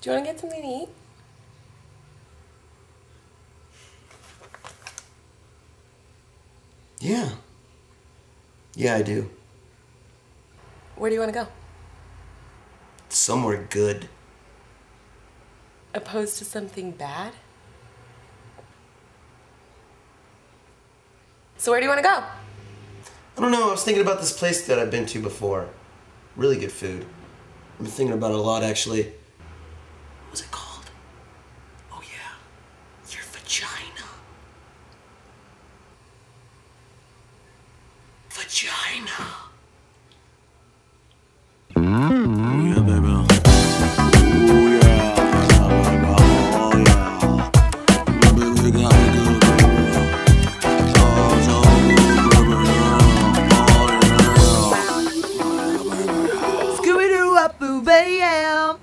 Do you want to get something to eat? Yeah. Yeah, I do. Where do you want to go? Somewhere good. Opposed to something bad? So where do you want to go? I don't know, I was thinking about this place that I've been to before. Really good food. I've been thinking about it a lot, actually. What was it called? Oh yeah, your vagina. Vagina. Oh yeah, baby. Oh yeah, baby. Oh yeah. Baby, you got me good, baby. So good, baby. Oh yeah. Oh yeah, baby. Scooby-Doo up, boo, bam.